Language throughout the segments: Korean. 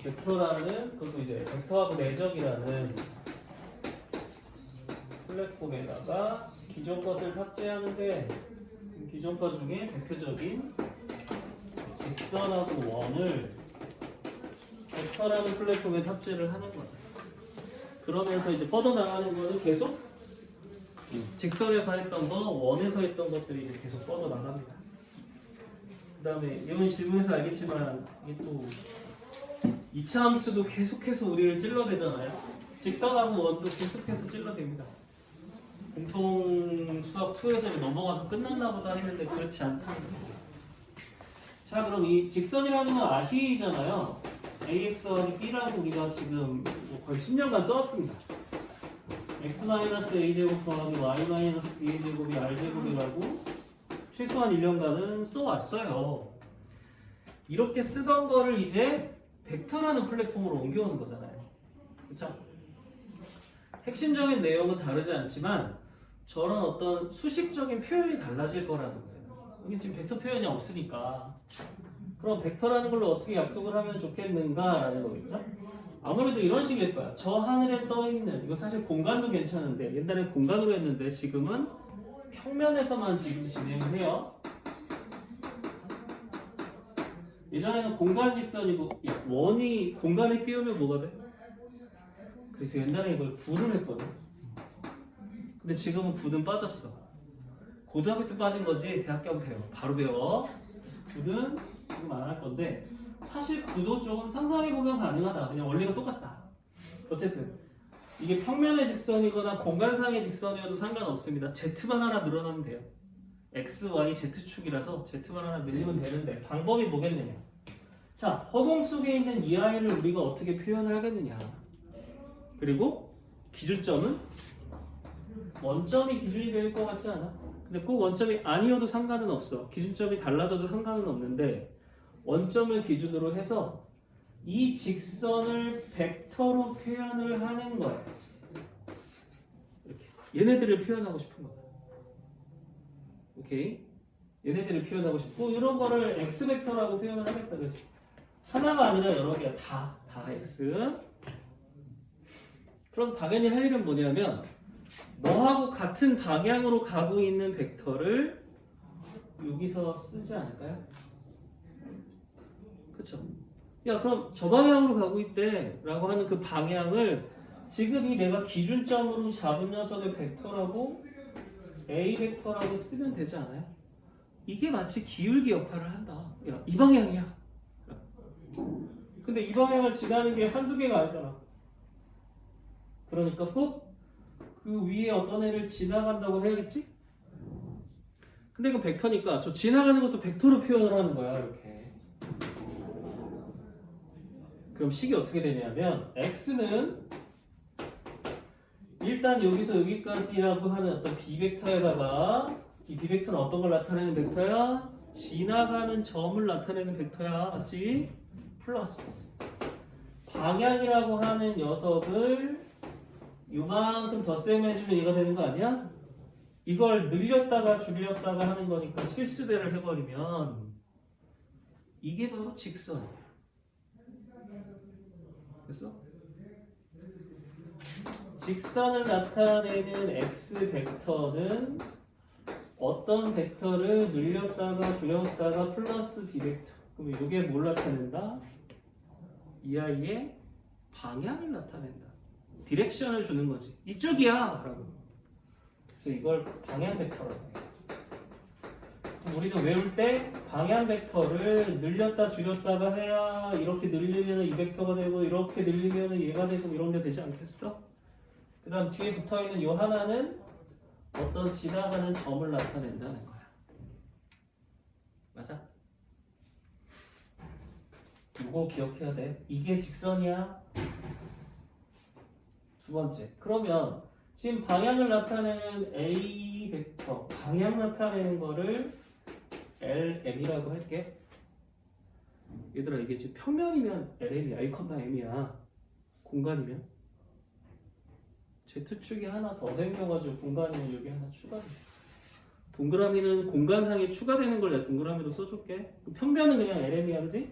벡터라는 그것도 이제 벡터하고 내적이라는 플랫폼에다가 기존 것을 탑재하는데 기존 것 중에 대표적인 직선하고 원을 벡터라는 플랫폼에 탑재를 하는 거죠. 그러면서 이제 뻗어나가는 거는 계속 직선에서 했던 거, 원에서 했던 것들이 이제 계속 뻗어나갑니다. 그 다음에 이런 질문에서 알겠지만 이게 또 2차 함수도 계속해서 우리를 찔러대잖아요. 직선하고 원도 계속해서 찔러댑니다. 공통 수학 2에서 넘어가서 끝났나 보다 했는데 그렇지 않다는 거죠. 자, 그럼 이 직선이라는 건 아시잖아요. ax 더하기 b라고 우리가 지금 거의 10년간 써왔습니다. x-a제곱 더하기 y-b의 제곱이 r제곱이라고 최소한 1년간은 써왔어요. 이렇게 쓰던 거를 이제 벡터라는 플랫폼으로 옮겨오는 거잖아요. 그렇죠? 핵심적인 내용은 다르지 않지만 저런 어떤 수식적인 표현이 달라질 거라는 거예요. 여기 지금 벡터 표현이 없으니까 그럼 벡터라는 걸로 어떻게 약속을 하면 좋겠는가라는 거겠죠? 아무래도 이런 식일 거야. 저 하늘에 떠있는, 이거 사실 공간도 괜찮은데 옛날엔 공간으로 했는데 지금은 평면에서만 지금 진행을 해요. 예전에는 공간 직선이고 원이 공간에 띄우면 뭐가 돼? 그래서 옛날에 이걸 구를 했거든. 근데 지금은 구는 빠졌어. 고등학교 때 빠진 거지 대학교 하면 배워. 바로 배워. 구는 지금 안 할 건데 사실 구도 조금 상상해보면 가능하다. 그냥 원리가 똑같다. 어쨌든 이게 평면의 직선이거나 공간상의 직선이어도 상관없습니다. Z만 하나 늘어나면 돼요. X, Y, Z축이라서 Z만 하나 늘리면 되는데 방법이 뭐겠느냐. 자, 허공 속에 있는 이 아이를 우리가 어떻게 표현을 하겠느냐. 그리고 기준점은 원점이 기준이 될 것 같지 않아? 근데 꼭 원점이 아니어도 상관은 없어. 기준점이 달라져도 상관은 없는데 원점을 기준으로 해서 이 직선을 벡터로 표현을 하는 거예요. 이렇게 얘네들을 표현하고 싶은 거야. 오케이? 얘네들을 표현하고 싶고 이런 거를 x 벡터라고 표현을 하겠다. 그렇지? 하나가 아니라 여러 개야. 다 x. 그럼 당연히 할 일은 뭐냐면 너하고 같은 방향으로 가고 있는 벡터를 여기서 쓰지 않을까요? 그쵸? 야, 그럼 저 방향으로 가고 있대 라고 하는 그 방향을 지금 이 내가 기준점으로 잡은 녀석의 벡터라고 A 벡터라고 쓰면 되지 않아요? 이게 마치 기울기 역할을 한다. 야, 이 방향이야. 근데 이 방향을 지나는 게 한두 개가 아니잖아. 그러니까 꼭 그 위에 어떤 애를 지나간다고 해야겠지? 근데 이건 벡터니까 저 지나가는 것도 벡터로 표현을 하는 거야. 이렇게. 그럼 식이 어떻게 되냐면 x는 일단 여기서 여기까지라고 하는 어떤 b벡터에다가 이 b벡터는 어떤 걸 나타내는 벡터야? 지나가는 점을 나타내는 벡터야. 맞지? 플러스 방향이라고 하는 녀석을 요만큼 더 셈해주면 이거 되는 거 아니야? 이걸 늘렸다가 줄였다가 하는 거니까 실수대를 해버리면 이게 바로 직선이야. 됐어? 직선을 나타내는 x 벡터는 어떤 벡터를 늘렸다가 줄였다가 플러스 b 벡터. 그럼 이게 뭘 나타낸다? 이 아이의 방향을 나타낸다. 디렉션을 주는 거지. 이쪽이야! 라고. 그래서 이걸 방향 벡터라고 해요. 우리는 외울 때 방향 벡터를 늘렸다 줄였다가 해야 이렇게 늘리면 이 벡터가 되고 이렇게 늘리면 얘가 되고 이런 게 되지 않겠어? 그 다음 뒤에 붙어있는 요 하나는 어떤 지나가는 점을 나타낸다는 거야. 맞아? 이거 기억해야 돼. 이게 직선이야. 두 번째. 그러면 지금 방향을 나타내는 A 벡터, 방향 나타내는 거를 LM이라고 할게. 얘들아, 이게 지금 평면이면 LM이야. A,M이야. 공간이면 Z축이 하나 더 생겨가지고 공간이면 여기 하나 추가돼. 동그라미는 공간상에 추가되는 걸 내가 동그라미로 써줄게. 평면은 그냥 LM이야, 그지?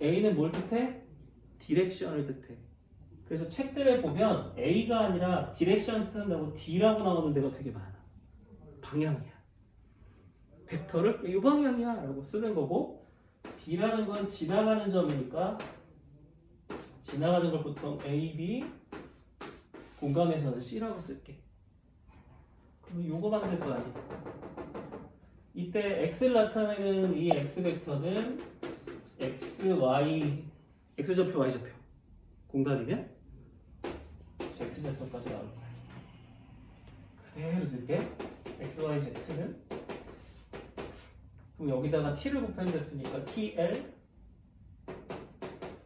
A는 뭘 뜻해? 디렉션을 뜻해. 그래서 책들에 보면 A가 아니라 디렉션 쓴다고 D라고 나오는 데가 되게 많아. 방향이야. 벡터를 이 방향이야 라고 쓰는 거고, B라는 건 지나가는 점이니까 지나가는 걸 보통 A, B 공간에서는 C라고 쓸게. 그럼 요거만 될 거 아니야. 이때 X를 나타내는 이 X 벡터는 X, Y, X좌표, Y좌표 공간이면 Z좌표까지 나올 거야. 그대로 들게 X, Y, Z는 그럼 여기다가 T를 곱했으니까 TL,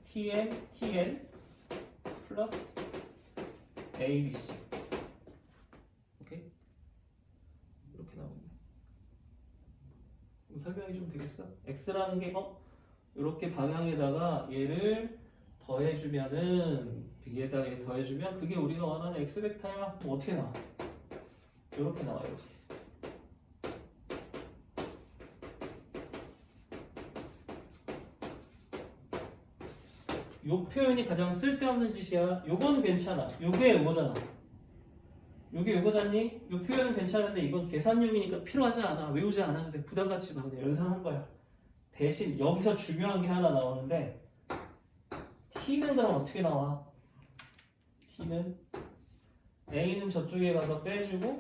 TN, TN 플러스 A, B, C. 오케이? 이렇게 나오네. 설명이 좀 되겠어? X라는 게 이렇게 방향에다가 얘를 더해주면은 B에다가 얘 더해주면 그게 우리가 원하는 X 벡터야. 뭐 어떻게 나와? 이렇게 나와 이렇게. 요 표현이 가장 쓸데없는 짓이야. 요거는 괜찮아. 요게 요거잖아. 요게 요거잖니? 요 표현은 괜찮은데 이건 계산용이니까 필요하지 않아. 외우지 않아도 돼. 부담 갖지 마. 그냥 연상한 거야. 대신 여기서 중요한 게 하나 나오는데 T는 그럼 어떻게 나와? T는 A는 저쪽에 가서 빼주고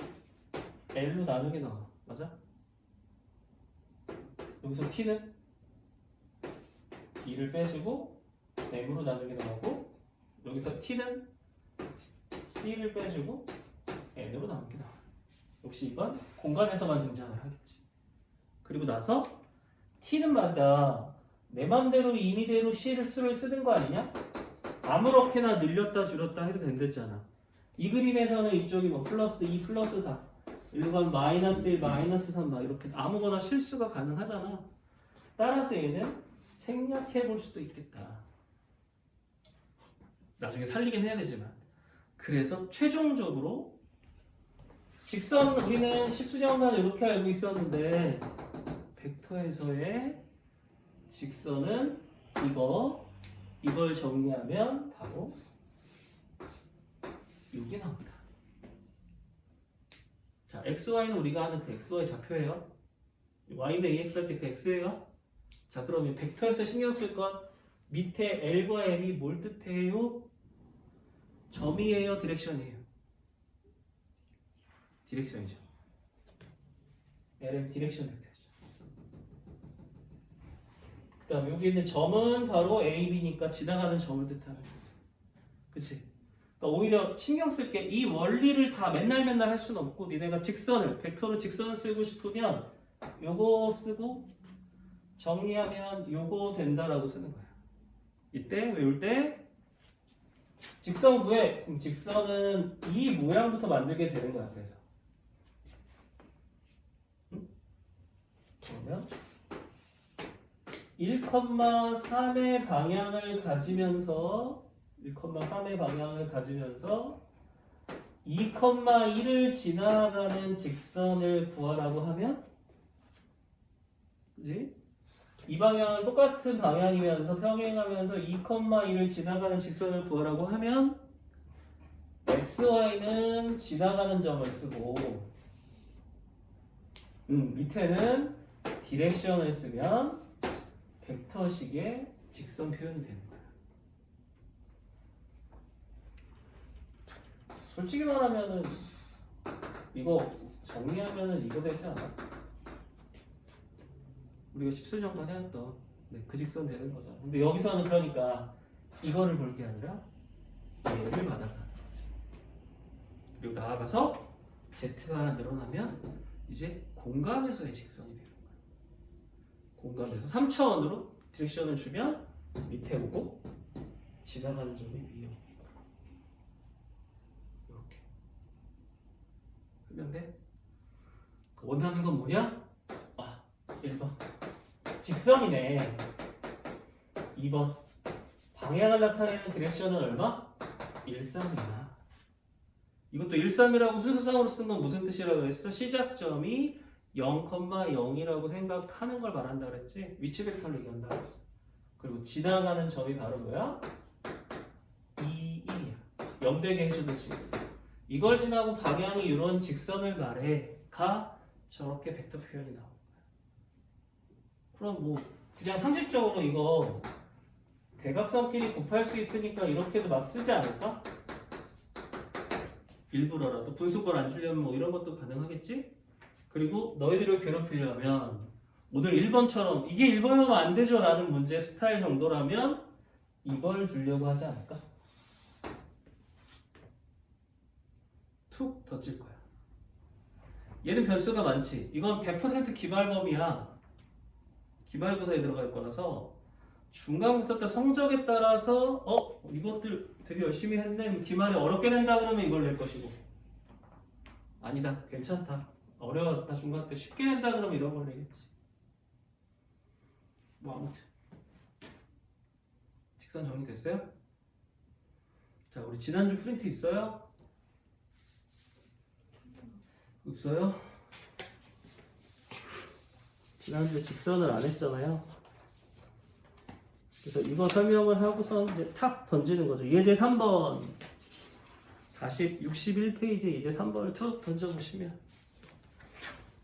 L로 나누게 나와. 맞아? 여기서 T는 B를 빼주고 M으로 나누게 나오고, 여기서 T는 C를 빼주고 N으로 나누게 나와. 역시 이건 공간에서만 등장을 하겠지. 그리고 나서 T는 말이다. 내 맘대로 임의대로 C를 쓰는 거 아니냐? 아무렇게나 늘렸다 줄였다 해도 된댔잖아. 이 그림에서는 이쪽이 뭐 플러스 2 플러스 4 일로 가면 마이너스 1 마이너스 3 막 이렇게 아무거나 실수가 가능하잖아. 따라서 얘는 생략해 볼 수도 있겠다. 나중에 살리긴 해야 되지만. 그래서 최종적으로 직선 우리는 십수정관 이렇게 알고 있었는데 벡터에서의 직선은 이걸 정리하면 바로 이게 나옵니다. 자, XY는 우리가 아는 그 XY 좌표예요. Y는 AX 할 때 그 X예요. 자, 그러면 벡터에서 신경 쓸 건 밑에 L과 M이 뭘 뜻해요? 점이에요, 디렉션이에요? 디렉션이죠. LM 디렉션 벡터죠. 그 다음에 여기 있는 점은 바로 A, B니까 지나가는 점을 뜻하는 거죠. 그치? 그러니까 오히려 신경 쓸 게 이 원리를 다 맨날 할 수는 없고 니네가 벡터로 직선을 쓰고 싶으면 요거 쓰고 정리하면 요거 된다라고 쓰는 거야. 이때 외울 때 직선 구해. 그럼 직선은 이 모양부터 만들게 되는 거야. 그래서 그러면 1,3의 방향을 가지면서 2,1을 지나가는 직선을 구하라고 하면, 그지? 이 방향은 똑같은 방향이면서 평행하면서 2,1을 지나가는 직선을 구하라고 하면 XY는 지나가는 점을 쓰고 밑에는 디렉션을 쓰면 벡터식의 직선 표현이 되는 거야. 솔직히 말하면은 이거 정리하면은 이거 되지 않아? 우리가 10수정도 해왔던 그 직선 되는 거잖아. 근데 여기서는 그러니까 이거를 볼 게 아니라 얘를 받아가는 거지. 그리고 나아가서 Z가 하나 늘어나면 이제 공간에서의 직선이 되는 거야. 공간에서 3차원으로 디렉션을 주면 밑에 오고 지나가는 점이 위에 오고 이렇게 하면 돼. 원하는 건 뭐냐? 1번 직선이네. 2번 방향을 나타내는 디렉션은 얼마? 1,3이야. 이것도 1,3이라고 순서상으로 쓴 건 무슨 뜻이라고 했어? 시작점이 0,0이라고 생각하는 걸 말한다 그랬지? 위치 벡터를 얘기한다 그랬어. 그리고 지나가는 점이 바로 뭐야? 2이야. 염되게 해줘도 지금 이걸 지나고 방향이 이런 직선을 말해 가 저렇게 벡터 표현이 나온 거야. 그럼 뭐 그냥 상식적으로 이거 대각선끼리 곱할 수 있으니까 이렇게도 막 쓰지 않을까? 일부러라도 분수꼴 안 주려면 뭐 이런 것도 가능하겠지? 그리고 너희들을 괴롭히려면 오늘 1번처럼 이게 1번이면 안 되죠 라는 문제 스타일 정도라면 이걸 주려고 하지 않을까? 툭 던질 거야. 얘는 변수가 많지. 이건 100% 기말범위야. 기말고사에 들어갈 거라서 중간고사 때 성적에 따라서 이것들 되게 열심히 했네. 기말에 어렵게 낸다 그러면 이걸 낼 것이고 아니다. 괜찮다. 어려웠다. 중간 때 쉽게 낸다 그러면 이런 걸 내겠지. 뭐 아무튼 직선 정리됐어요? 자, 우리 지난주 프린트 있어요? 없어요? 지난주에 직선을 안 했잖아요. 그래서 이거 설명을 하고서 이제 탁 던지는 거죠. 예제 3번 61페이지 예제 3번을 툭 던져보시면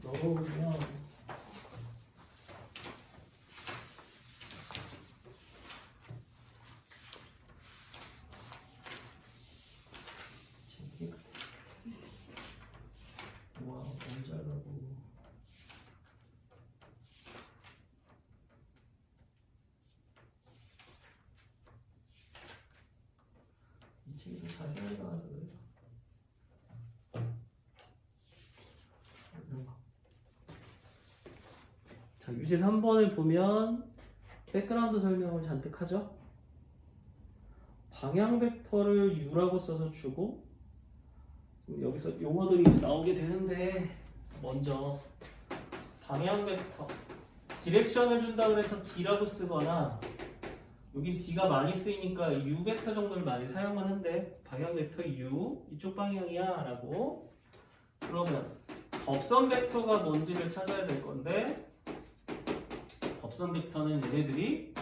넣어보면 와, 너무 잘 가고 이 친구 자세히 나와서 그래요. 자, 유제 3번을 보면 백그라운드 설명을 잔뜩 하죠. 방향 벡터를 u라고 써서 주고 여기서 용어들이 나오게 되는데 먼저 방향 벡터 디렉션을 준다 그래서 d라고 쓰거나 여기 d가 많이 쓰이니까 u 벡터 정도를 많이 사용을 한대. 방향 벡터 u 이쪽 방향이야 라고. 그러면 법선 벡터가 뭔지를 찾아야 될 건데 법선 벡터는 얘네들이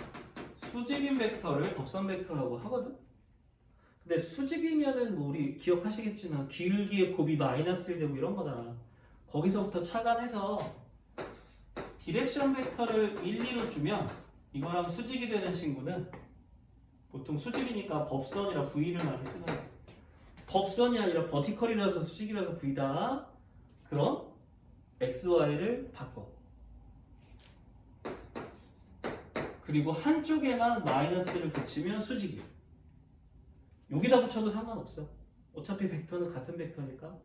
수직인 벡터를 법선 벡터라고 하거든. 근데 수직이면은 뭐 우리 기억하시겠지만 기울기의 곱이 -1 되고 이런 거잖아. 거기서부터 착안해서 디렉션 벡터를 1, 2로 주면 이거랑 수직이 되는 친구는 보통 수직이니까 법선이라 V를 많이 쓰는 거야. 법선이 아니라 버티컬이라서 수직이라서 V다. 그럼 X, Y를 바꿔. 그리고 한쪽에만 마이너스를 붙이면 수직이야. 여기다 붙여도 상관없어. 어차피 벡터는 같은 벡터니까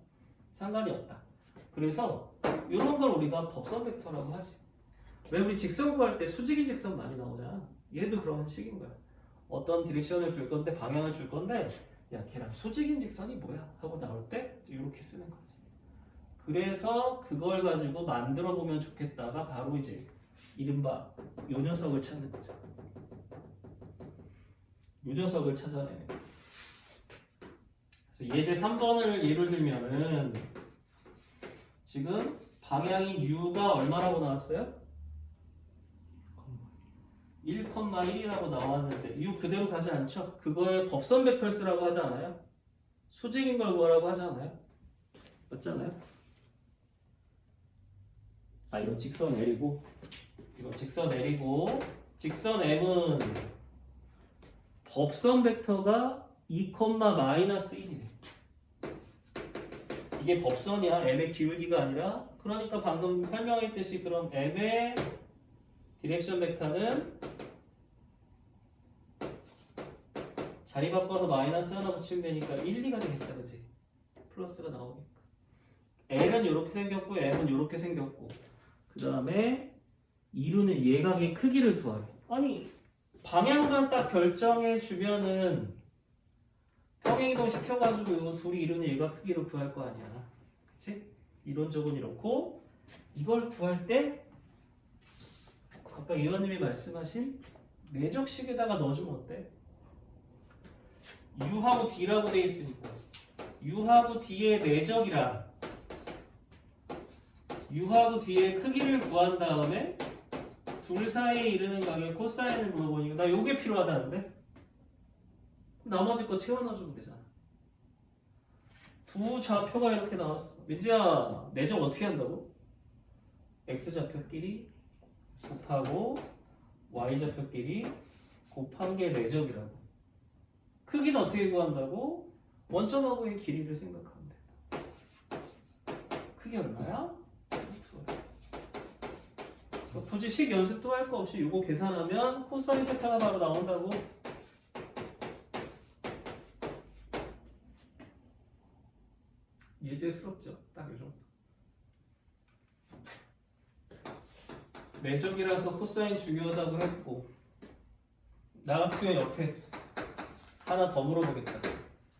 상관이 없다. 그래서 이런 걸 우리가 법선 벡터라고 하지. 왜 우리 직선 구할 때 수직인 직선 많이 나오잖아. 얘도 그런 식인 거야. 어떤 디렉션을 줄 건데 방향을 줄 건데 야 걔랑 수직인 직선이 뭐야? 하고 나올 때 이렇게 쓰는 거지. 그래서 그걸 가지고 만들어 보면 좋겠다가 바로 이제 이른바 요 녀석을 찾는 거죠. 요 녀석을 찾아내는 거죠. 그래서 예제 3번을 예를 들면은 지금 방향인 u가 얼마라고 나왔어요? 1,1이라고 나왔는데 u 그대로 가지 않죠? 그거에 법선 벡터 쓰라고 하지 않아요? 수직인 걸 구하라고 하지 않아요? 맞잖아요? 이거 직선 내리고 이거 직선 내리고 직선 m은 법선 벡터가 2,-1이래. 이게 법선이야. m의 기울기가 아니라. 그러니까 방금 설명했듯이 그럼 m의 디렉션 벡터는 자리 바꿔서 마이너스 하나 붙이면 되니까 1, 2가 되겠다. 그치? 플러스가 나오니까. L은 이렇게 생겼고 M은 이렇게 생겼고 그 다음에 2루는 예각의 크기를 구하래. 아니 방향만 딱 결정해 주면은 평행이동 시켜가지고 이거 둘이 이루는 예각 크기를 구할 거 아니야. 그치? 이론적은 이렇고 이걸 구할 때 아까 의원님이 말씀하신 내적식에다가 넣어주면 어때? U하고 D라고 돼 있으니까 U하고 D의 내적이랑 U하고 D의 크기를 구한 다음에 둘 사이에 이르는 각의 코사인을 물어보니까 나 요게 필요하다는데? 나머지 거 채워넣어주면 되잖아. 두 좌표가 이렇게 나왔어. 민지야, 내적 어떻게 한다고? x좌표끼리 곱하고 y좌표끼리 곱한 게 내적이라고. 크기는 어떻게 구한다고? 원점하고의 길이를 생각하면 돼. 크기 얼마야? 굳이 식 연습도 할 거 없이 이거 계산하면 코사인 세타가 바로 나온다고. 예제스럽죠? 딱 이 정도. 내적이라서 코사인 중요하다고 했고, 나 같으면 옆에 하나 더 물어보겠다.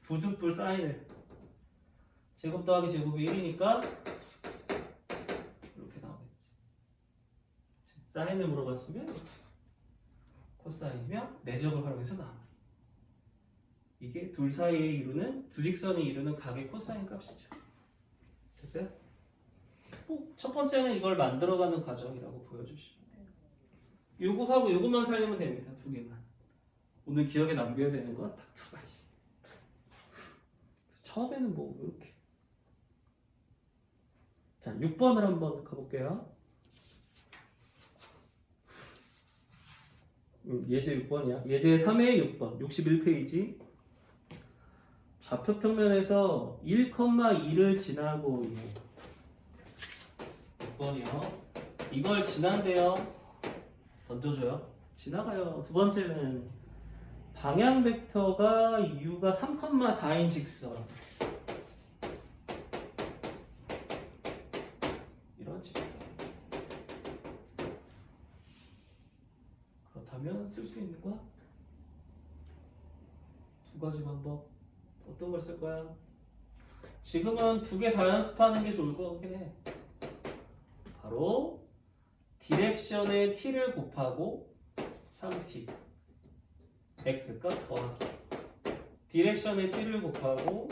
부등불 사인을. 제곱 더하기 제곱이 1이니까 이렇게 나오겠지. 사인을 물어봤으면 코사인이면 내적을 활용해서 나와. 이게 둘 사이에 이루는, 두 직선이 이루는 각의 코사인 값이죠. 됐어요? 첫 번째는 이걸 만들어가는 과정이라고 보여주시면 돼요. 요거하고 요것만 살리면 됩니다. 두 개만. 오늘 기억에 남겨야 되는 건 딱 두 가지. 처음에는 뭐 이렇게. 자, 6번을 한번 가볼게요. 예제 6번이야. 예제 3의 6번, 61페이지. 좌표평면에서 1,2를 지나고 있는 6번이요. 이걸 지난대요. 던져줘요. 지나가요. 두 번째는 방향 벡터가 u가 3,4인 직선. 이런 직선. 그렇다면 쓸 수 있는 거야? 두 가지 방법. 어떤 걸 쓸 거야? 지금은 두 개 다 연습하는 게 좋을 것 같긴 해. 바로 디렉션의 t를 곱하고 3t x값 더하기. 디렉션의 t를 곱하고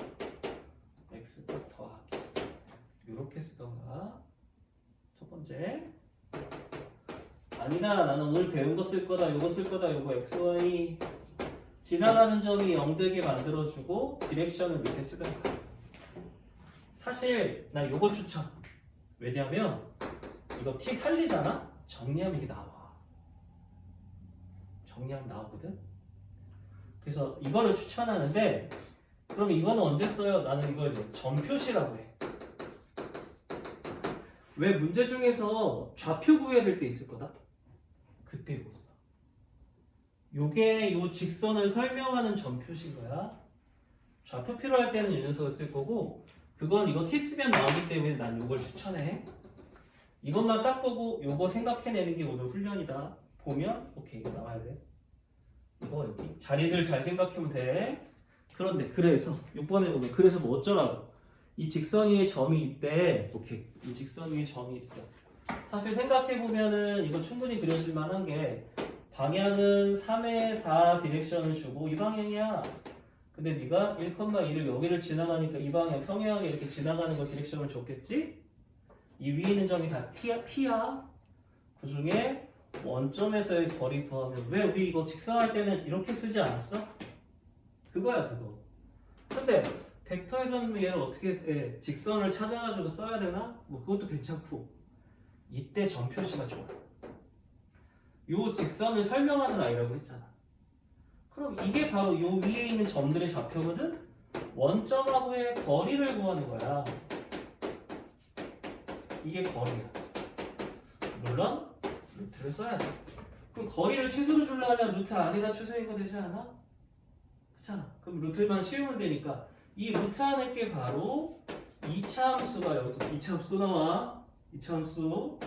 x값 더하기. 이렇게 쓰던가. 첫 번째. 아니다, 나는 오늘 배운 거 쓸 거다, 요거 쓸 거다, 요거 xy 지나가는 점이 0되게 만들어주고 디렉션을 밑에 쓰던가. 사실 나 요거 추천. 왜냐면 이거 t 살리잖아? 정리하면 이게 나와. 정리하면 나오거든? 그래서 이거를 추천하는데, 그럼 이거는 언제 써요? 나는 이걸 이제 점표시라고 해. 왜 문제 중에서 좌표 구해야 될 때 있을 거다? 그때 이거 써. 요게 요 직선을 설명하는 점표시인 거야. 좌표 필요할 때는 이 녀석을 쓸 거고, 그건 이거 t 쓰면 나오기 때문에 난 요걸 추천해. 이것만 딱 보고 요거 생각해내는 게 오늘 훈련이다. 보면 오케이, 이거 나와야 돼. 이거 여기 자리들 잘 생각하면 돼. 그런데 그래서 6번에 보면 그래서 뭐 어쩌라고? 이 직선 위에 점이 있대. 오케이, 이 직선 위에 점이 있어. 사실 생각해보면은 이거 충분히 그려질 만한 게, 방향은 3의 4 디렉션을 주고 이 방향이야. 근데 네가 1,2를 여기를 지나가니까 이 방향 평행하게 이렇게 지나가는 거 디렉션을 줬겠지? 이 위에 있는 점이 다 t야. 그 중에 원점에서의 거리 구하면, 왜 우리 이거 직선할 때는 이렇게 쓰지 않았어? 그거야, 그거. 근데 벡터에서는 얘를 어떻게 해? 직선을 찾아가지고 써야 되나? 뭐 그것도 괜찮고. 이때 점표시가 좋아. 요 직선을 설명하는 아이라고 했잖아. 그럼 이게 바로 요 위에 있는 점들의 좌표거든? 원점하고의 거리를 구하는 거야. 이게 거리야. 물론 루트를 써야지. 그럼 거리를 최소로 주려면 루트 안에다 최소인 거 되지 않아? 그렇잖아. 그럼 루트만 씌우면 되니까 이 루트 안에 게 바로 2차 함수가 여기서 2차 함수 또 나와. 2차 함수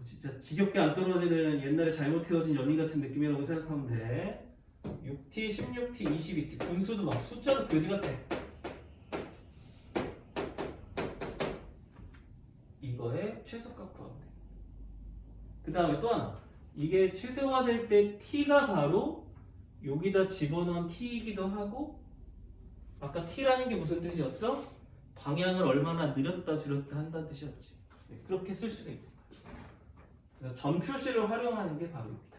진짜 지겹게 안 떨어지는 옛날에 잘못 헤어진 연인 같은 느낌이라고 생각하면 돼. 6t, 16t, 22t 분수도 막 숫자도 그지 같아. 이거의 최소값 구하면 돼. 그 다음에 또 하나. 이게 최소화될 때 t가 바로 여기다 집어넣은 t이기도 하고, 아까 t라는 게 무슨 뜻이었어? 방향을 얼마나 느렸다 줄였다 한다는 뜻이었지. 네, 그렇게 쓸 수가 있는 거야. 그래서 점 표시를 활용하는 게 바로 입니다.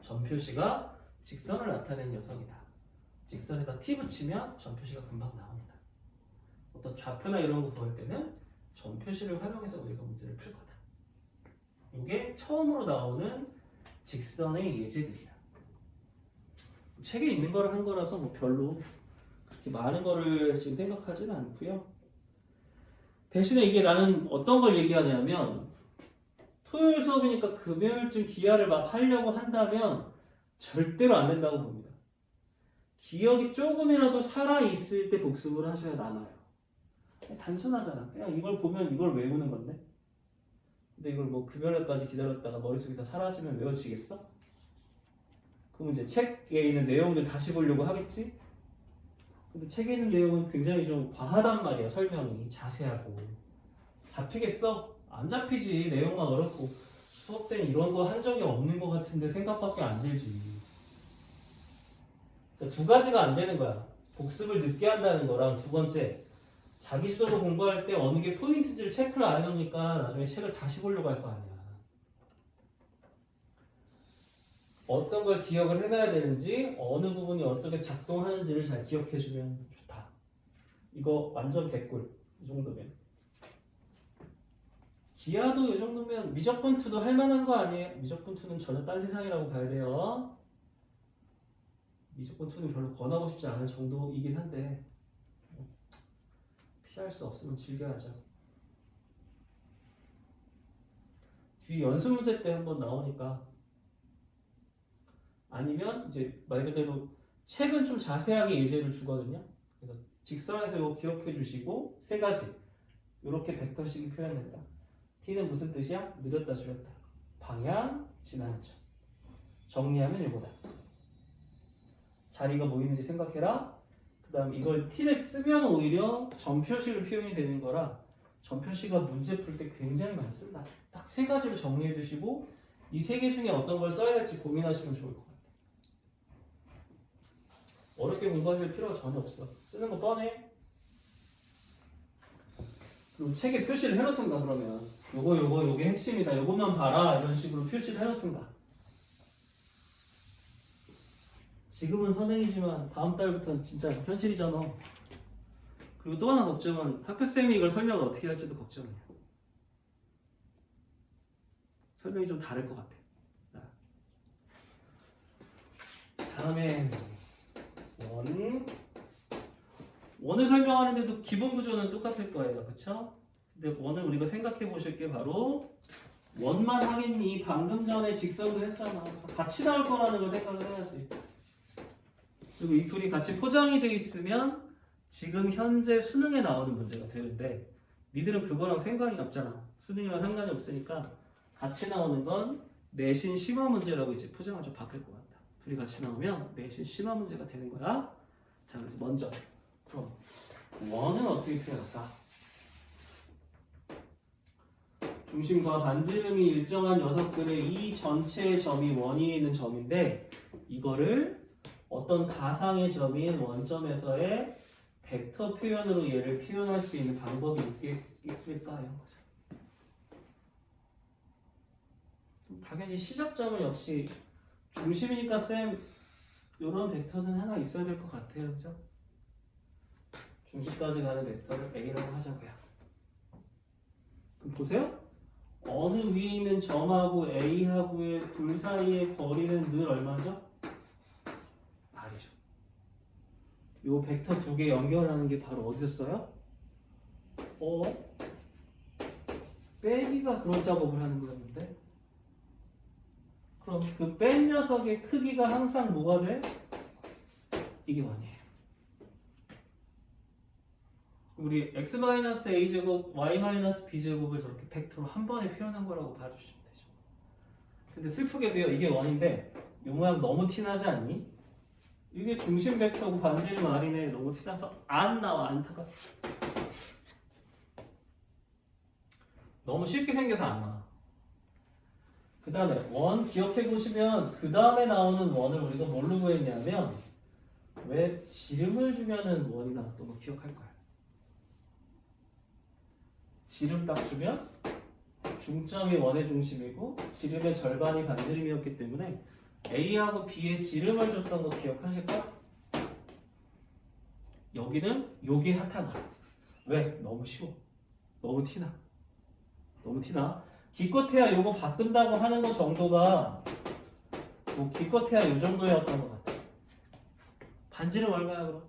점 표시가 직선을 나타내는 녀석이다. 직선에다 T 붙이면 점 표시가 금방 나옵니다. 어떤 좌표나 이런 거 구할 때는 점 표시를 활용해서 우리가 문제를 풀 거다. 이게 처음으로 나오는 직선의 예제들이야. 책에 있는 거를 한 거라서 뭐 별로 그렇게 많은 거를 지금 생각하지는 않고요. 대신에 이게 나는 어떤 걸 얘기하냐면 토요일 수업이니까 금요일쯤 기하를 막 하려고 한다면 절대로 안 된다고 봅니다. 기억이 조금이라도 살아있을 때 복습을 하셔야 남아요. 단순하잖아. 그냥 이걸 보면 이걸 외우는 건데. 근데 이걸 뭐 금요일까지 기다렸다가 머릿속에 다 사라지면 외워지겠어? 그럼 이제 책에 있는 내용들 다시 보려고 하겠지? 근데 책에 있는 내용은 굉장히 좀 과하단 말이야. 설명이 자세하고. 잡히겠어? 안 잡히지. 내용만 어렵고 수업 때는 이런 거 한 적이 없는 것 같은데 생각밖에 안 들지. 그러니까 두 가지가 안 되는 거야. 복습을 늦게 한다는 거랑 두 번째 자기주도로 공부할 때 어느 게 포인트인지를 체크를 안 해놓으니까 나중에 책을 다시 보려고 할 거 아니야. 어떤 걸 기억을 해놔야 되는지 어느 부분이 어떻게 작동하는지를 잘 기억해주면 좋다. 이거 완전 개꿀. 이 정도면. 기하도 이 정도면 미적분 2도 할 만한 거 아니에요? 미적분 2는 전혀 딴 세상이라고 봐야 돼요. 미적분 2는 별로 권하고 싶지 않은 정도이긴 한데 피할 수 없으면 즐겨야죠. 뒤 연습 문제 때 한번 나오니까 아니면 이제 말 그대로 책은 좀 자세하게 예제를 주거든요. 그래서 직선에서 이거 기억해 주시고 세 가지 이렇게 벡터식이 표현된다. T는 무슨 뜻이야? 느렸다 줄였다. 방향, 지나는 점. 정리하면 이거다. 자리가 뭐 있는지 생각해라. 그 다음 이걸 T를 쓰면 오히려 점 표시로 표현이 되는 거라 점 표시가 문제 풀 때 굉장히 많이 쓴다. 딱 세 가지로 정리해 주시고 이 세 개 중에 어떤 걸 써야 할지 고민하시면 좋을 것 같아요. 어렵게 공부하실 필요가 전혀 없어. 쓰는 거 뻔해. 그리고 책에 표시를 해놓든가 그러면 요게 핵심이다. 요것만 봐라. 이런 식으로 표시를 해놓든가. 지금은 선행이지만 다음 달부터는 진짜 현실이잖아. 그리고 또 하나 걱정은 학교쌤이 이걸 설명을 어떻게 할지도 걱정이야. 설명이 좀 다를 것 같아. 다음에 원을 설명하는데도 기본 구조는 똑같을 거예요. 그쵸? 근데 원을 우리가 생각해 보실 게 바로 원만 하겠니? 방금 전에 직선도 했잖아. 같이 나올 거라는 걸 생각을 해야지. 그리고 이 둘이 같이 포장이 돼 있으면 지금 현재 수능에 나오는 문제가 되는데 니들은 그거랑 상관이 없잖아. 수능이랑 상관이 없으니까 같이 나오는 건 내신 심화 문제라고 이제 포장을 좀 바뀔 것 같다. 둘이 같이 나오면 내신 심화 문제가 되는 거야. 자, 그래서 먼저 그럼 원은 어떻게 표현할까? 중심과 반지름이 일정한 녀석들의 이 전체의 점이 원위에 있는 점인데 이거를 어떤 가상의 점인 원점에서의 벡터 표현으로 얘를 표현할 수 있는 방법이 있을까요? 당연히 시작점은 역시 중심이니까 쌤 이런 벡터는 하나 있어야 될 것 같아요. 그죠? 중심까지 가는 벡터를 A라고 하자고요. 그럼 보세요. 어느 위에 있는 점하고 A하고의 둘 사이의 거리는 늘 얼마죠? R이죠. 요 벡터 두 개 연결하는 게 바로 어디서 써요? 빼기가 그런 작업을 하는 거였는데 그럼 그 뺀 녀석의 크기가 항상 뭐가 돼? 이게 원이에요. 우리 x-a제곱, y-b제곱을 저렇게 벡터로 한 번에 표현한 거라고 봐주시면 되죠. 근데 슬프게도요, 이게 원인데 이 모양 너무 티나지 않니? 이게 중심 벡터고 반지름 R이네. 너무 티나서 안 나와. 안타깝다. 너무 쉽게 생겨서 안 나와. 그 다음에 원 기억해 보시면 그 다음에 나오는 원을 우리가 뭘로 구했냐면 왜 지름을 주면은 원이 나왔던 거 기억할 거야. 지름 딱 주면 중점이 원의 중심이고 지름의 절반이 반지름이었기 때문에 A하고 B의 지름을 줬던 거 기억하실까? 여기는 요게 핫하다. 왜? 너무 쉬워. 너무 티나. 너무 티나. 기껏해야 요거 바꾼다고 하는 거 정도가 뭐 기껏해야 요 정도였던 것 같아. 반지름 얼마야 그럼?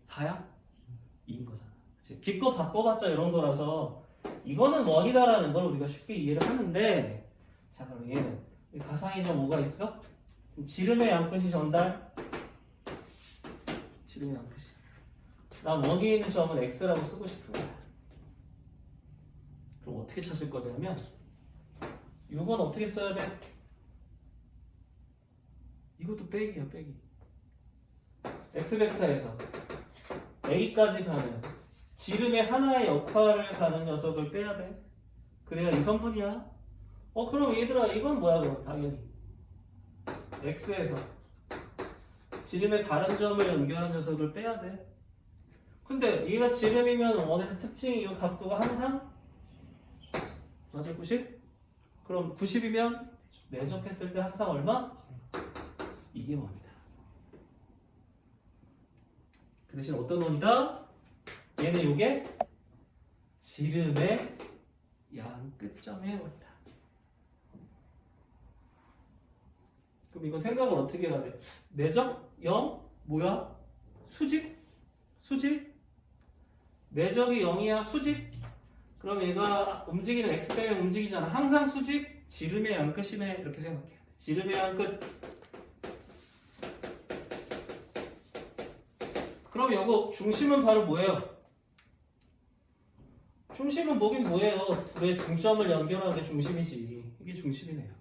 4야? 2인 거잖아. 그치? 기껏 바꿔봤자 이런 거라서 이거는 원이다라는 걸 우리가 쉽게 이해를 하는데, 자 그럼 얘는 가상이점 뭐가 있어? 지름의 양끝이 전달. 지름의 양끝이. 난 원이 있는 점은 x라고 쓰고 싶은 거야. 그럼 어떻게 찾을 거냐면 이건 어떻게 써야 돼? 이것도 빼기야 빼기. x벡터에서 a까지 가는 지름의 하나의 역할을 가는 녀석을 빼야 돼. 그래야 이 선분이야. 그럼 얘들아 이건 뭐야 그럼 당연히 x에서 지름의 다른 점을 연결한 녀석을 빼야 돼. 근데 얘가 지름이면 원에서 특징이 이 각도가 항상 맞아 90? 그럼 90이면 내적했을 때 항상 얼마? 이게 원이다. 그 대신 어떤 원이다? 얘는 요게 지름의 양끝점의 원이다. 그럼 이거 생각을 어떻게 해야 돼? 내적 0 뭐야? 수직? 수직? 내적이 0이야 수직? 그럼 얘가 움직이는 x 때문에 움직이잖아. 항상 수직? 지름의 양끝이네. 이렇게 생각해야 돼. 지름의 양끝. 그럼 요거 중심은 바로 뭐예요? 중심은 뭐긴 뭐예요? 둘의 중점을 연결하는 게 중심이지. 이게 중심이네요.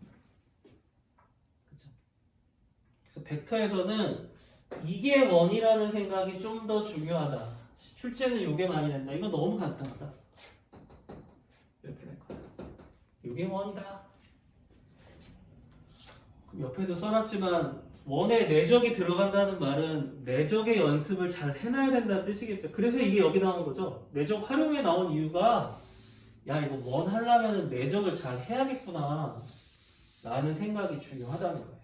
그쵸? 그래서 벡터에서는 이게 원이라는 생각이 좀 더 중요하다. 출제는 요게 많이 된다. 이거 너무 간단하다. 이렇게 될 거야. 요게 원이다. 그럼 옆에도 써놨지만 원에 내적이 들어간다는 말은 내적의 연습을 잘 해놔야 된다는 뜻이겠죠. 그래서 이게 여기 나온 거죠. 내적 활용에 나온 이유가 야 이거 원 하려면 내적을 잘 해야겠구나 라는 생각이 중요하다는 거예요.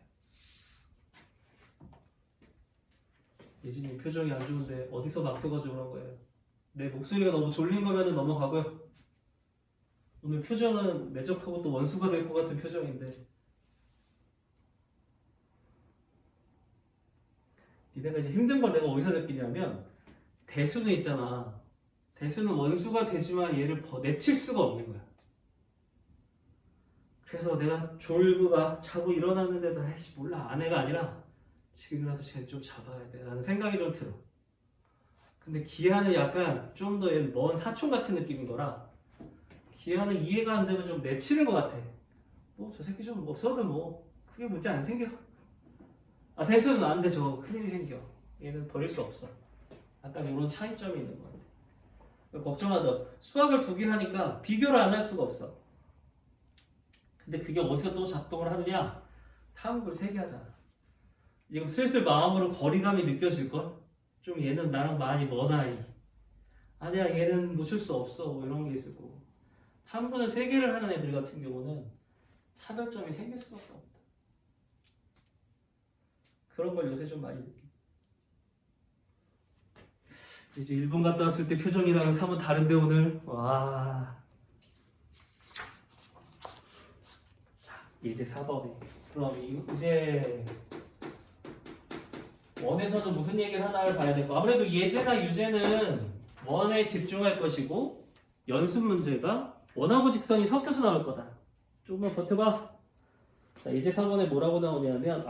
예진님 표정이 안 좋은데 어디서 막혀가지고 그런 거예요. 내 목소리가 너무 졸린 거면 넘어가고요. 오늘 표정은 내적하고 또 원수가 될 것 같은 표정인데 내가 이제 힘든 걸 내가 어디서 느끼냐면 대수는 있잖아. 대수는 원수가 되지만 얘를 내칠 수가 없는 거야. 그래서 내가 졸고 막 자고 일어났는데도 아이씨 몰라 아내가 아니라 지금이라도 쟤 좀 잡아야 돼 라는 생각이 좀 들어. 근데 기아는 약간 좀 더 먼 사촌 같은 느낌인 거라 기아는 이해가 안 되면 좀 내치는 것 같아. 뭐 저 새끼 좀 없어도 뭐 크게 문제 안 생겨. 아 대수는 안 돼. 저거 큰일이 생겨. 얘는 버릴 수 없어. 약간 이런 차이점이 있는 것 같아. 걱정하다. 수학을 두 개 하니까 비교를 안 할 수가 없어. 근데 그게 어디서 또 작동을 하느냐? 탐구를 세 개 하잖아. 지금 슬슬 마음으로 거리감이 느껴질걸? 좀 얘는 나랑 많이 먼 아이. 아니야 얘는 놓칠 수 없어. 뭐 이런 게 있을 거고. 탐구는 세 개를 하는 애들 같은 경우는 차별점이 생길 수밖에 없다. 그런 걸 요새 좀 많이 느껴. 이제 일본 갔다 왔을 때 표정이랑은 사뭇 다른데 오늘. 와. 자, 이제 4번에. 그럼 이제 원에서는 무슨 얘기를 하나를 봐야 될까? 아무래도 예제나 유제는 원에 집중할 것이고 연습 문제가 원하고 직선이 섞여서 나올 거다. 조금만 버텨봐. 자, 예제 3번에 뭐라고 나오냐면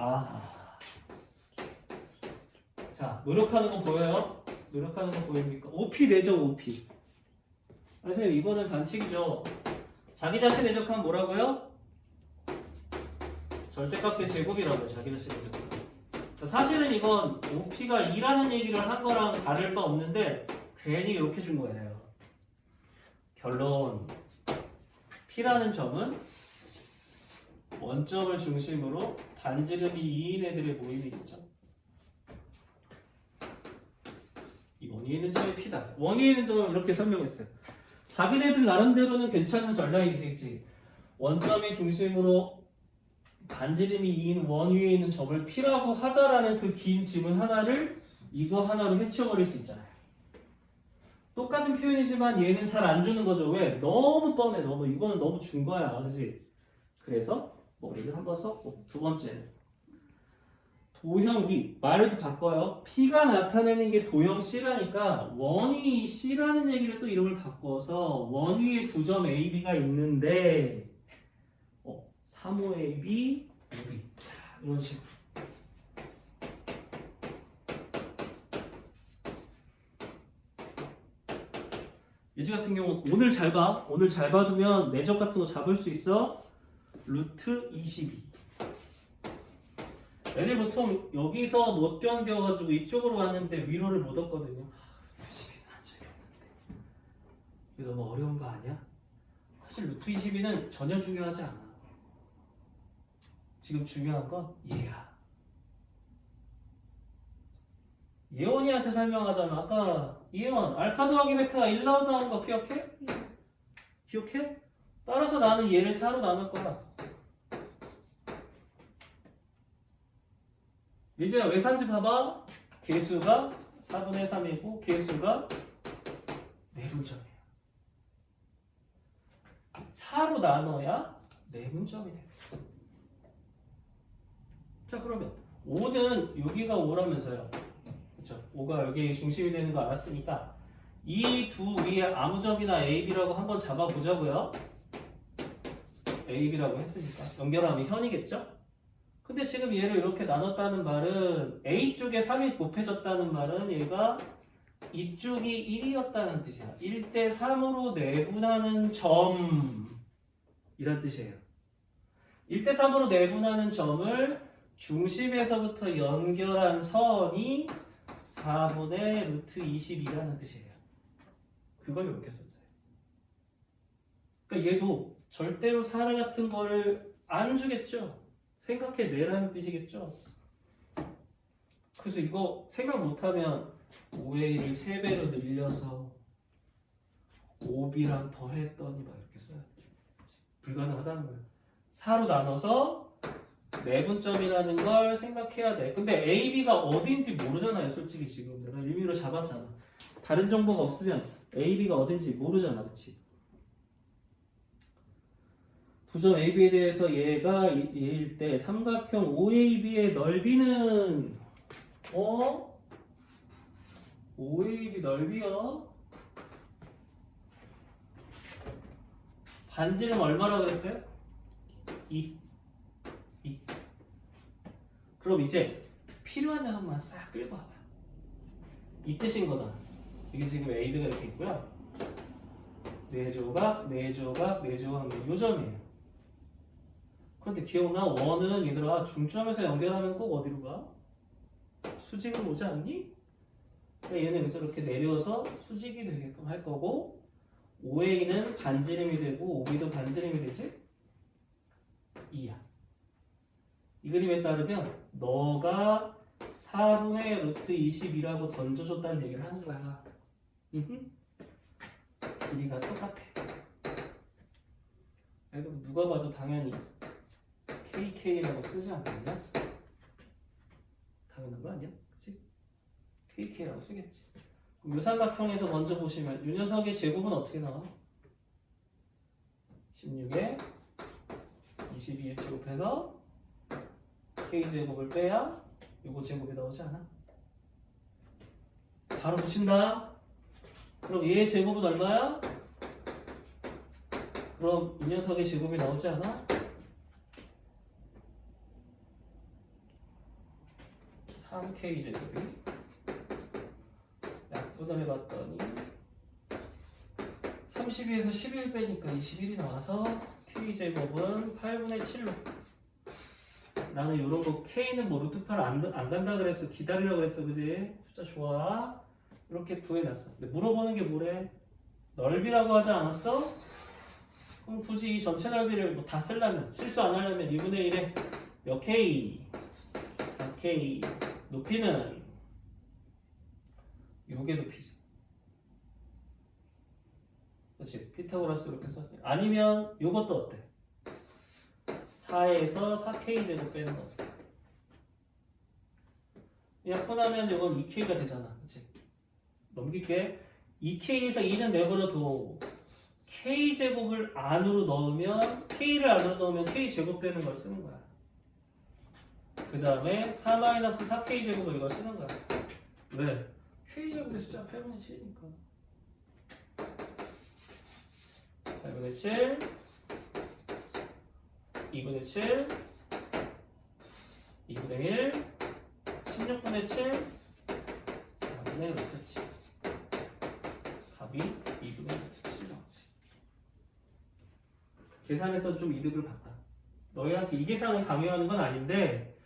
자, 노력하는 거 보여요? 노력하는 거 보입니까? OP 내적 OP. 선생님 이거는 반칙이죠. 자기 자신 내적하면 뭐라고요? 절대값의 제곱이라고요. 자기 자신 내적. 사실은 이건 OP가 2라는 얘기를 한 거랑 다를 바 없는데 괜히 이렇게 준 거예요. 결론 P라는 점은 원점을 중심으로 반지름이 2인 애들의 모임이겠죠. 이 원이 있는 점이 P다. 원이 있는 점을 이렇게 설명했어요. 자기네들 나름대로는 괜찮은 전략이지. 원점이 중심으로 반지름이 2인 원 위에 있는 점을 P라고 하자라는 그 긴 지문 하나를 이거 하나로 해치워버릴 수 있잖아요. 똑같은 표현이지만 얘는 잘 안 주는 거죠. 왜? 너무 뻔해. 너무 이거는 너무 준 거야. 그렇지? 그래서 머리를 한번 썼고 두 번째는 도형 위 말을 또 바꿔요. P가 나타내는 게 도형 C라니까 원위 C라는 얘기를 또 이름을 바꿔서 원 위에 두 점 A, B가 있는데 3호 A, B, O, B 이런 식으로 예지 같은 경우 오늘 잘 봐. 오늘 잘 봐두면 내적 같은 거 잡을 수 있어. 루트 22. 애들 보통 여기서 못 견뎌가지고 이쪽으로 왔는데 위로를 못 얻거든요. 루트 22는 한 적이 없는데. 이게 너무 어려운 거 아니야? 사실 루트 22는 전혀 중요하지 않아. 지금 중요한 건 얘야. 예원이한테 설명하자면 아까 예원 알파 더하기 베타가 1 나오는 거 기억해? 기억해? 따라서 나는 얘를 4로 나눌 거야. 이제야 왜 산지 봐봐. 개수가 4분의 3이고 개수가 4분점이에요. 4로 나눠야 4분점이 돼. 자 그러면 5는 여기가 5라면서요. 그렇죠? 5가 여기 중심이 되는 거 알았으니까 이 두 위에 아무 점이나 A, B라고 한번 잡아보자고요. A, B라고 했으니까 연결하면 현이겠죠? 근데 지금 얘를 이렇게 나눴다는 말은 A 쪽에 3이 곱해졌다는 말은 얘가 이쪽이 1이었다는 뜻이야. 1대 3으로 내분하는 점 이란 뜻이에요. 1대 3으로 내분하는 점을 중심에서부터 연결한 선이 4분의 루트 22라는 뜻이에요. 그걸 이렇게 썼어요. 그러니까 얘도 절대로 4 같은 거를 안 주겠죠. 생각해내라는 뜻이겠죠. 그래서 이거 생각 못하면 5A를 3배로 늘려서 5B랑 더했더니 막 이렇게 써야 돼. 불가능하다는 거예요. 4로 나눠서 내분점이라는 걸 생각해야 돼. 근데 A, B가 어딘지 모르잖아요. 솔직히 지금 내가 임의로 잡았잖아. 다른 정보가 없으면 A, B가 어딘지 모르잖아. 그치? 두 점 A, B에 대해서 얘가 얘일 때 삼각형 OAB의 넓이는 OAB 넓이요? 반지름 얼마라 그랬어요? 2. 그럼 이제 필요한 녀석만 싹 끌고 와봐. 이 뜻인 거잖아. 이게 지금 AB가 이렇게 있고요. 4조각, 4조각, 4조각, 요 점이에요. 그런데 기억나? 원은 얘들아 중점에서 연결하면 꼭 어디로 가? 수직으로 오지 않니? 그러니까 얘는 여기서 이렇게 내려서 수직이 되게끔 할 거고 OA는 반지름이 되고 OB도 반지름이 되지? 2야. 이 그림에 따르면 너가 4분의 루트 22라고 던져줬다는 얘기를 하는 거야. 길이가 똑같아. 그럼 누가 봐도 당연히 KK라고 쓰지 않겠냐? 당연한 거 아니야? 그치? KK라고 쓰겠지. 그럼 요 삼각형에서 먼저 보시면 이 녀석의 제곱은 어떻게 나와? 16에 22에 제곱해서 K제곱을 빼야 요거 제곱이 나오지 않아? 바로 붙인다. 그럼 얘의 제곱은 얼마야? 그럼 이 녀석의 제곱이 나오지 않아? 3K제곱이 약분을 해봤더니 32에서 11 빼니까 21이 나와서 K제곱은 8분의 7로 나는 이런 거 K는 뭐 루트 8 안 간다 그랬어. 기다리라고 그랬어. 그지? 숫자 좋아. 이렇게 구해놨어. 근데 물어보는 게 뭐래? 넓이라고 하지 않았어? 그럼 굳이 이 전체 넓이를 뭐 다 쓰려면 실수 안 하려면 2분의 1에 몇 K? 4K. 높이는 요게 높이지. 그렇지? 피타고라스 이렇게 썼지. 아니면 요것도 어때? 4에서 4k 제곱 빼는 거. 약분하면 이건 2k가 되잖아. 그치? 넘길게. 2k에서 2는 내버려둬. k 제곱을 안으로 넣으면 k를 안으로 넣으면 k 제곱 되는 걸 쓰는 거야. 그 다음에 4-4k 제곱을 이걸 쓰는 거야. 왜? k 제곱의 숫자 8분의 7이니까. 8분의 7, 2분의 7, 2분의 1, 16분의 7, 4분의 1 그렇지. 답이 2분의 7 나오지. 계산에서 좀 이득을 봤다. 너희한테 이 계산을 강요하는 건 아닌데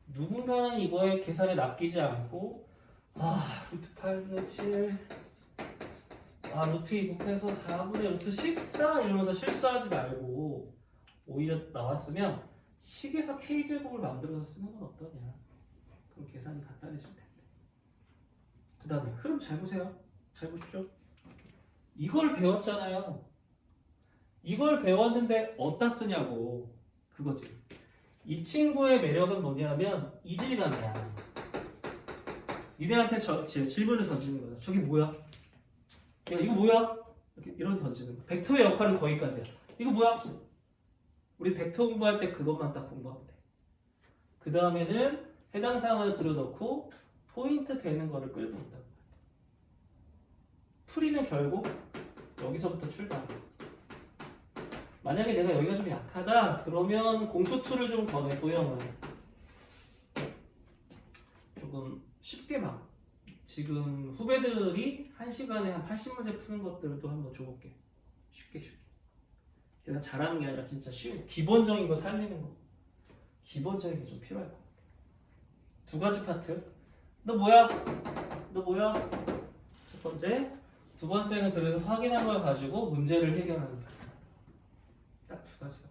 누군가는 이거에 계산에 낚이지 않고 루트 8분의 7 루트 2 곱해서 4분의 루트 14 이러면서 실수하지 말고 오히려 나왔으면 식에서 k제곱을 만들어서 쓰는 건 어떠냐. 그럼 계산이 간단해질 텐데. 그 다음에 흐름 잘 보세요. 잘 보십시오. 이걸 배웠잖아요. 이걸 배웠는데 어디다 쓰냐고. 그거지. 이 친구의 매력은 뭐냐면 이질감이야. 니네한테 질문을 던지는 거야. 저기 뭐야? 야 이거 뭐야? 이렇게 이런 던지는 거. 벡터의 역할은 거기까지야. 이거 뭐야? 우리 벡터 공부할 때 그것만 딱 공부하면 돼. 그 다음에는 해당 사항을 그려놓고 포인트 되는 거를 끌고 온다. 풀이는 결국 여기서부터 출발. 만약에 내가 여기가 좀 약하다 그러면 공수 툴을 좀 더내. 도형은 조금 쉽게 막 지금 후배들이 1시간에 한 80문제 푸는 것들도 한번 줘볼게. 쉽게 내가 잘하는 게 아니라 진짜 쉬운 기본적인 거 살리는 거. 기본적인 게 좀 필요할 것 같아. 두 가지 파트. 너 뭐야? 첫 번째. 두 번째는 그래서 확인한 걸 가지고 문제를 해결하는 파트. 딱 두 가지가.